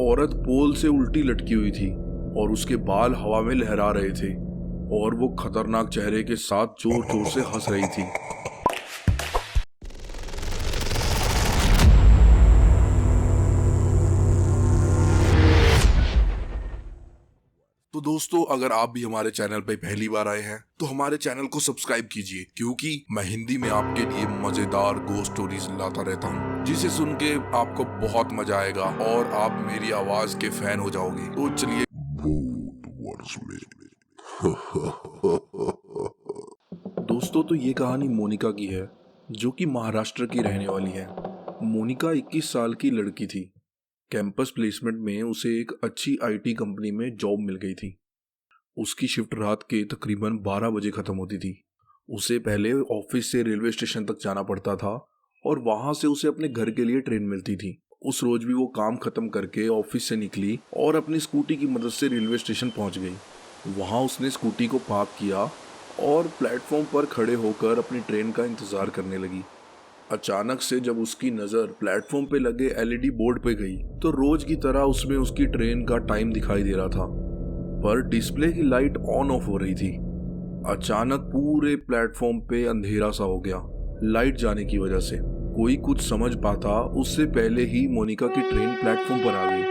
औरत पोल से उल्टी लटकी हुई थी और उसके बाल हवा में लहरा रहे थे और वो खतरनाक चेहरे के साथ जोर जोर से हंस रही थी। तो दोस्तों, अगर आप भी हमारे चैनल पर पहली बार आए हैं तो हमारे चैनल को सब्सक्राइब कीजिए, क्योंकि मैं हिंदी में आपके लिए मजेदार गोस्ट स्टोरीज लाता रहता हूँ, जिसे सुन के आपको बहुत मजा आएगा और आप मेरी आवाज के फैन हो जाओगे। तो चलिए दोस्तों, तो ये कहानी मोनिका की है, जो कि महाराष्ट्र की रहने वाली है। मोनिका 21 साल की लड़की थी। कैंपस प्लेसमेंट में उसे एक अच्छी आईटी कंपनी में जॉब मिल गई थी। उसकी शिफ्ट रात के तकरीबन 12 बजे खत्म होती थी। उसे पहले ऑफिस से रेलवे स्टेशन तक जाना पड़ता था और वहां से उसे अपने घर के लिए ट्रेन मिलती थी। उस रोज भी वो काम खत्म करके ऑफिस से निकली और अपनी स्कूटी की मदद से रेलवे स्टेशन पहुंच गई। वहां उसने स्कूटी को पार्क किया और प्लेटफॉर्म पर खड़े होकर अपनी ट्रेन का इंतजार करने लगी। अचानक से जब उसकी नजर प्लेटफॉर्म पे लगे एलईडी बोर्ड पे गई तो रोज की तरह उसमें उसकी ट्रेन का टाइम दिखाई दे रहा था, पर डिस्प्ले की लाइट ऑन ऑफ हो रही थी। अचानक पूरे प्लेटफॉर्म पे अंधेरा सा हो गया, लाइट जाने की वजह से। कोई कुछ समझ पाता उससे पहले ही मोनिका की ट्रेन प्लेटफॉर्म पर आ गई।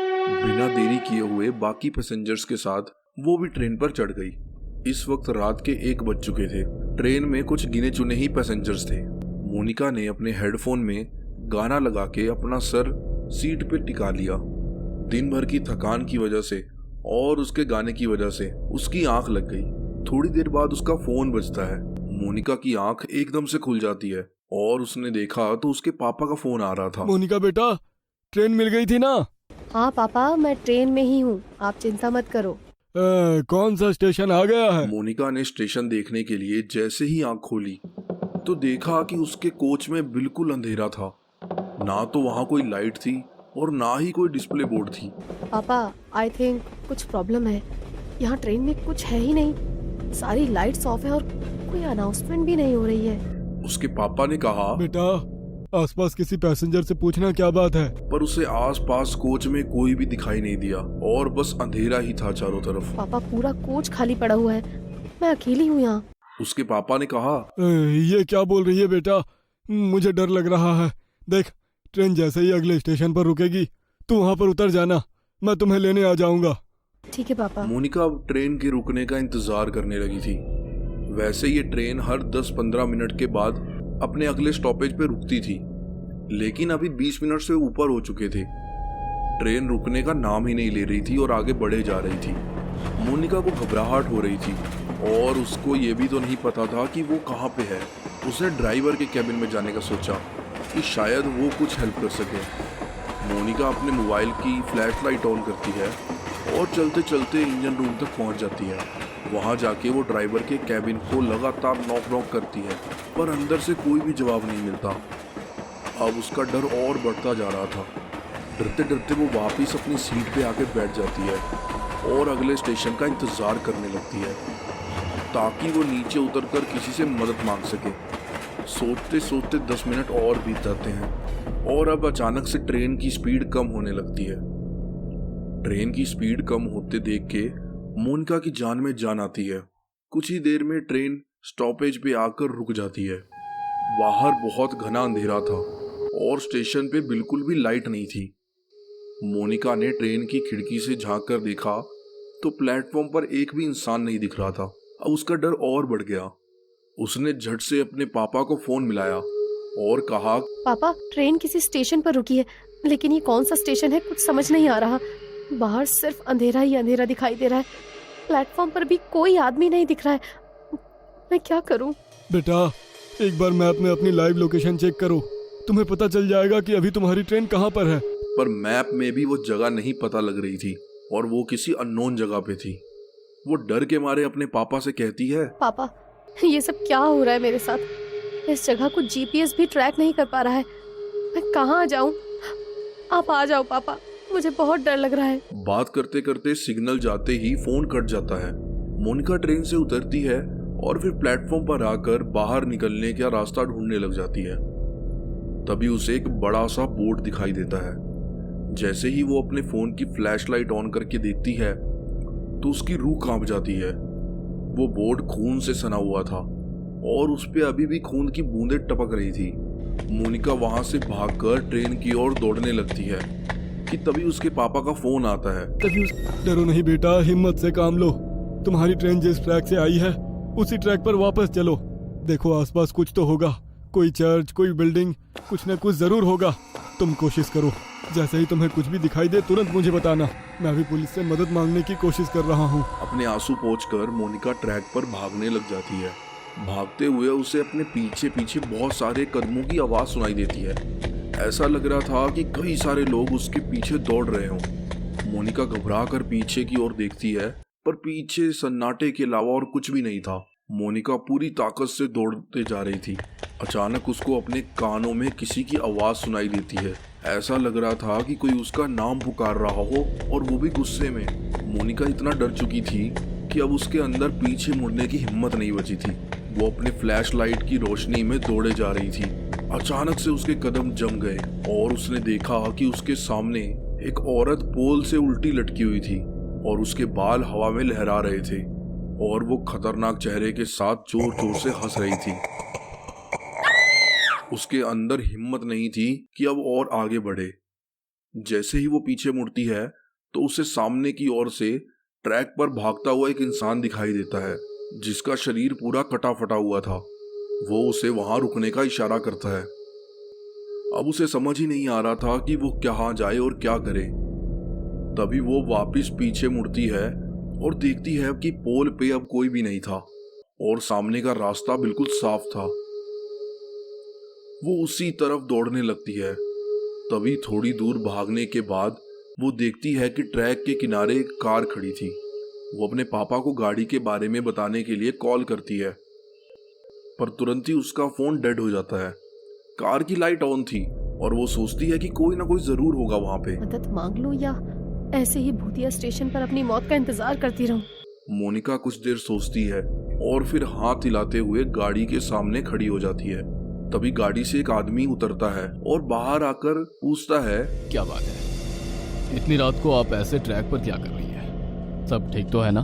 बिना देरी किए हुए बाकी पैसेंजर्स के साथ वो भी ट्रेन पर चढ़ गई। इस वक्त रात के 1 बज चुके थे। ट्रेन में कुछ गिने चुने ही पैसेंजर्स थे। मोनिका ने अपने हेडफोन में गाना लगा के अपना सर सीट पे टिका लिया। दिन भर की थकान की वजह से और उसके गाने की वजह से उसकी आंख लग गई। थोड़ी देर बाद उसका फोन बजता है। मोनिका की आंख एकदम से खुल जाती है और उसने देखा तो उसके पापा का फोन आ रहा था। मोनिका बेटा, ट्रेन मिल गई थी ना? हाँ पापा, मैं ट्रेन में ही हूँ, आप चिंता मत करो। कौन सा स्टेशन आ गया है? मोनिका ने स्टेशन देखने के लिए जैसे ही आंख खोली तो देखा कि उसके कोच में बिल्कुल अंधेरा था। ना तो वहाँ कोई लाइट थी और ना ही कोई डिस्प्ले बोर्ड थी। पापा, आई थिंक कुछ प्रॉब्लम है। यहाँ ट्रेन में कुछ है ही नहीं, सारी लाइट्स ऑफ है और कोई अनाउंसमेंट भी नहीं हो रही है। उसके पापा ने कहा, बेटा आसपास किसी पैसेंजर से पूछना क्या बात है। पर उसे आसपास कोच में कोई भी दिखाई नहीं दिया और बस अंधेरा ही था चारों तरफ। पापा, पूरा कोच खाली पड़ा हुआ है, मैं अकेली हूँ यहाँ। उसके पापा ने कहा, ये क्या बोल रही है बेटा, मुझे डर लग रहा है। देख, ट्रेन जैसे ही अगले स्टेशन पर रुकेगी तू वहाँ पर उतर जाना, मैं तुम्हें लेने आ जाऊंगा। ठीक है पापा। मोनिका अब ट्रेन के रुकने का इंतजार करने लगी थी। वैसे ये ट्रेन हर 10-15 मिनट के बाद अपने अगले स्टॉपेज पे रुकती थी, लेकिन अभी 20 मिनट से ऊपर हो चुके थे। ट्रेन रुकने का नाम ही नहीं ले रही थी और आगे बढ़े जा रही थी। मोनिका को घबराहट हो रही थी और उसको ये भी तो नहीं पता था कि वो कहाँ पे है। उसने ड्राइवर के कैबिन में जाने का सोचा कि शायद वो कुछ हेल्प कर सके। मोनिका अपने मोबाइल की फ्लैश लाइट ऑन करती है और चलते चलते इंजन रूम तक पहुंच जाती है। वहां जाके वो ड्राइवर के कैबिन को लगातार नॉक करती है, पर अंदर से कोई भी जवाब नहीं मिलता। अब उसका डर और बढ़ता जा रहा था। डरते डरते वो वापस अपनी सीट पे आके बैठ जाती है और अगले स्टेशन का इंतजार करने लगती है ताकि वो नीचे उतरकर किसी से मदद मांग सके। सोचते सोचते 10 मिनट और बीत जाते हैं और अब अचानक से ट्रेन की स्पीड कम होने लगती है। ट्रेन की स्पीड कम होते देख के मोनिका की जान में जान आती है। कुछ ही देर में ट्रेन स्टॉपेज पे आकर रुक जाती है। बाहर बहुत घना अंधेरा था और स्टेशन पे बिल्कुल भी लाइट नहीं थी। मोनिका ने ट्रेन की खिड़की से झांक कर देखा तो प्लेटफॉर्म पर एक भी इंसान नहीं दिख रहा था। अब उसका डर और बढ़ गया। उसने झट से अपने पापा को फोन मिलाया और कहा, पापा, ट्रेन किसी स्टेशन पर रुकी है, लेकिन ये कौन सा स्टेशन है कुछ समझ नहीं आ रहा। बाहर सिर्फ अंधेरा ही अंधेरा दिखाई दे रहा है, प्लेटफॉर्म पर भी कोई आदमी नहीं दिख रहा है, मैं क्या करूं? बेटा, एक बार मैप में अपनी लाइव लोकेशन चेक करो, तुम्हें पता चल जाएगा कि अभी तुम्हारी ट्रेन कहाँ पर है। पर मैप में भी वो जगह नहीं पता लग रही थी और वो किसी अननोन जगह पे थी। वो डर के मारे अपने पापा से कहती है, पापा, ये सब क्या हो रहा है मेरे साथ? इस जगह को जीपीएस भी ट्रैक नहीं कर पा रहा है, मैं कहाँ जाऊं? आप आ जाओ पापा, मुझे बहुत डर लग रहा है। बात करते करते सिग्नल जाते ही फोन कट जाता है। मोनिका ट्रेन से उतरती है और फिर प्लेटफॉर्म पर आकर बाहर निकलने का रास्ता ढूंढने लग जाती है। तभी उसे एक बड़ा सा बोर्ड दिखाई देता है जैसे ही वो अपने फोन की फ्लैशलाइट ऑन करके देखती है तो उसकी रूह कांप जाती है। वो बोर्ड खून से सना हुआ था और उस पे अभी भी खून की बूंदें टपक रही थी। मोनिका वहां से भागकर ट्रेन की ओर दौड़ने लगती है कि तभी उसके पापा का फोन आता है। डरो नहीं बेटा, हिम्मत से काम लो। तुम्हारी ट्रेन जिस ट्रैक से आई है उसी ट्रैक पर वापस चलो। देखो आसपास कुछ तो होगा, कोई चर्च, कोई बिल्डिंग, कुछ न कुछ जरूर होगा। तुम कोशिश करो, जैसे ही तुम्हें कुछ भी दिखाई दे तुरंत मुझे बताना। मैं भी पुलिस से मदद मांगने की कोशिश कर रहा हूँ। अपने आंसू पोंछकर मोनिका ट्रैक पर भागने लग जाती है। भागते हुए उसे अपने पीछे पीछे बहुत सारे कदमों की आवाज सुनाई देती है। ऐसा लग रहा था कि कई सारे लोग उसके पीछे दौड़ रहे हों। मोनिका घबरा कर पीछे की ओर देखती है, पर पीछे सन्नाटे के अलावा और कुछ भी नहीं था। मोनिका पूरी ताकत से दौड़ते जा रही थी। अचानक उसको अपने कानों में किसी की आवाज सुनाई देती है। ऐसा लग रहा था कि कोई उसका नाम पुकार रहा हो, और वो भी गुस्से में। मोनिका इतना डर चुकी थी कि अब उसके अंदर पीछे मुड़ने की हिम्मत नहीं बची थी। वो अपने फ्लैश लाइट की रोशनी में दौड़े जा रही थी। अचानक से उसके कदम जम गए और उसने देखा कि उसके सामने एक औरत पोल से उल्टी लटकी हुई थी और उसके बाल हवा में लहरा रहे थे और वो खतरनाक चेहरे के साथ जोर जोर से हंस रही थी। उसके अंदर हिम्मत नहीं थी कि अब और आगे बढ़े। जैसे ही वो पीछे मुड़ती है तो उसे सामने की ओर से ट्रैक पर भागता हुआ एक इंसान दिखाई देता है, जिसका शरीर पूरा कटा फटा हुआ था। वो उसे वहां रुकने का इशारा करता है। अब उसे समझ ही नहीं आ रहा था कि वो कहाँ जाए और क्या करे। तभी वो वापस पीछे मुड़ती है और देखती है कि पोल पे अब कोई भी नहीं था और सामने का रास्ता बिल्कुल साफ था। वो उसी तरफ दौड़ने लगती है। तभी थोड़ी दूर भागने के बाद वो देखती है कि ट्रैक के किनारे एक कार खड़ी थी। वो अपने पापा को गाड़ी के बारे में बताने के लिए कॉल करती है, पर तुरंत ही उसका फोन डेड हो जाता है। कार की लाइट ऑन थी और वो सोचती है कि कोई ना कोई जरूर होगा वहां पे। मदद मांग लो या ऐसे ही भूतिया स्टेशन पर अपनी मौत का इंतजार करती रहूं। मोनिका कुछ देर सोचती है और फिर हाथ हिलाते हुए गाड़ी के सामने खड़ी हो जाती है। तभी गाड़ी से एक आदमी उतरता है और बाहर आकर पूछता है, क्या बात है, इतनी रात को आप ऐसे ट्रैक पर क्या कर रही है? सब ठीक तो है ना?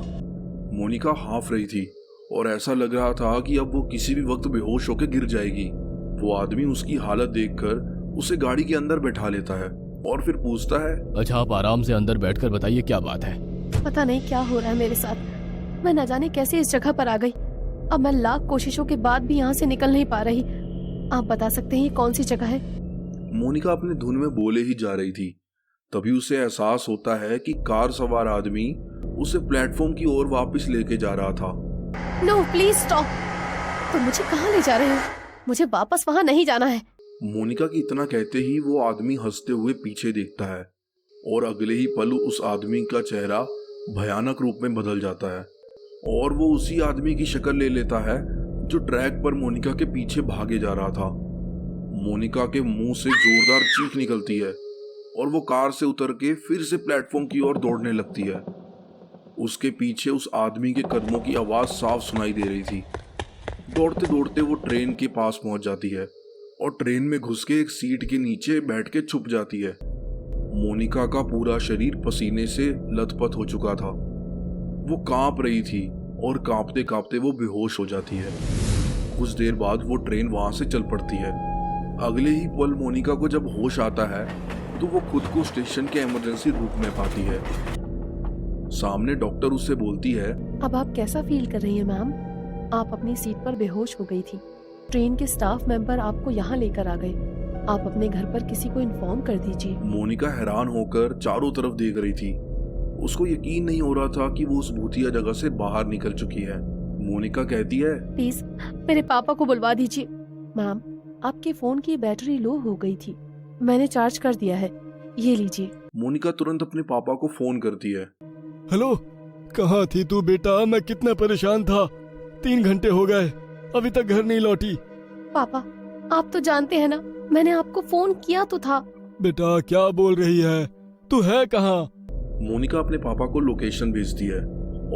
मोनिका हाँफ रही थी और ऐसा लग रहा था कि अब वो किसी भी वक्त बेहोश होकर गिर जाएगी। वो आदमी उसकी हालत देखकर उसे गाड़ी के अंदर बैठा लेता है और फिर पूछता है, अच्छा आप आराम से अंदर बैठकर बताइए क्या बात है। पता नहीं क्या हो रहा है मेरे साथ। मैं न जाने कैसे इस जगह पर आ गई। अब मैं लाख कोशिशों के बाद भी यहाँ से निकल नहीं पा रही। आप बता सकते हैं ये कौन सी जगह है? मोनिका अपने धुन में बोले ही जा रही थी। तभी उसे एहसास होता है कि कार सवार आदमी उसे प्लेटफॉर्म की ओर वापस लेके जा रहा था। No please stop. तो मुझे कहाँ ले जा रहे हो? मुझे वापस वहाँ नहीं जाना है। मोनिका की इतना कहते ही वो आदमी हंसते हुए पीछे देखता है और अगले ही पल उस आदमी का चेहरा भयानक रूप में बदल जाता है और वो उसी आदमी की शक्ल ले लेता है जो ट्रैक पर मोनिका के पीछे भागे जा रहा था। मोनिका के मुंह से जोरदार चीख निकलती है और वो कार से उतर के फिर से प्लेटफॉर्म की ओर दौड़ने लगती है। उसके पीछे उस आदमी के कदमों की आवाज साफ सुनाई दे रही थी। दौड़ते दौड़ते वो ट्रेन के पास पहुंच जाती है और ट्रेन में घुस के एक सीट के नीचे बैठ के छुप जाती है। मोनिका का पूरा शरीर पसीने से लथपथ हो चुका था। वो कांप रही थी और कांपते कांपते वो बेहोश हो जाती है। कुछ देर बाद वो ट्रेन वहां से चल पड़ती है। अगले ही पल मोनिका को जब होश आता है तो वो खुद को स्टेशन के इमरजेंसी रूम में पाती है। सामने डॉक्टर उससे बोलती है, अब आप कैसा फील कर रही हैं मैम? आप अपनी सीट पर बेहोश हो गई थी। ट्रेन के स्टाफ मेंबर आपको यहाँ लेकर आ गए। आप अपने घर पर किसी को इन्फॉर्म कर दीजिए। मोनिका हैरान होकर चारों तरफ देख रही थी। उसको यकीन नहीं हो रहा था कि वो उस भूतिया जगह से बाहर निकल चुकी है। मोनिका कहती है, प्लीज मेरे पापा को बुलवा दीजिए। मैम आपके फोन की बैटरी लो हो गई थी, मैंने चार्ज कर दिया है, ये लीजिए। मोनिका तुरंत अपने पापा को फोन करती है। हेलो, कहाँ थी तू बेटा? मैं कितना परेशान था। 3 घंटे हो गए, अभी तक घर नहीं लौटी। पापा आप तो जानते हैं ना, मैंने आपको फोन किया तो था। बेटा क्या बोल रही है? तू है कहाँ? मोनिका अपने पापा को लोकेशन भेजती है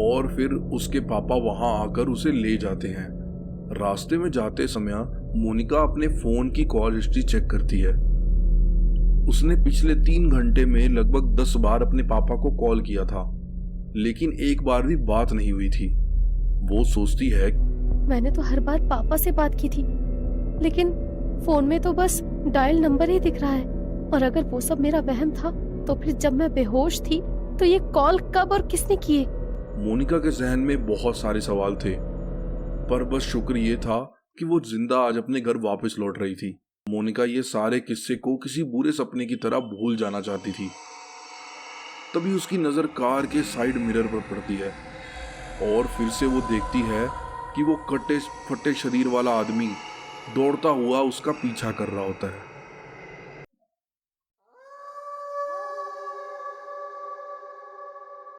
और फिर उसके पापा वहां आकर उसे ले जाते हैं। रास्ते में जाते समय मोनिका अपने फोन की कॉल हिस्ट्री चेक करती है। उसने पिछले 3 घंटे में लगभग 10 बार अपने पापा को कॉल किया था, लेकिन एक बार भी बात नहीं हुई थी। वो सोचती है, मैंने तो हर बार पापा से बात की थी, लेकिन फोन में तो बस डायल नंबर ही दिख रहा है। और अगर वो सब मेरा वहम था, तो फिर जब मैं बेहोश थी तो ये कॉल कब और किसने किए? मोनिका के जहन में बहुत सारे सवाल थे, पर बस शुक्र ये था कि वो जिंदा आज अपने घर वापस लौट रही थी। मोनिका ये सारे किस्से को किसी बुरे सपने की तरह भूल जाना चाहती थी। तभी उसकी नजर कार के साइड मिरर पर पड़ती है और फिर से वो देखती है कि वो कटे फटे शरीर वाला आदमी दौड़ता हुआ उसका पीछा कर रहा होता है।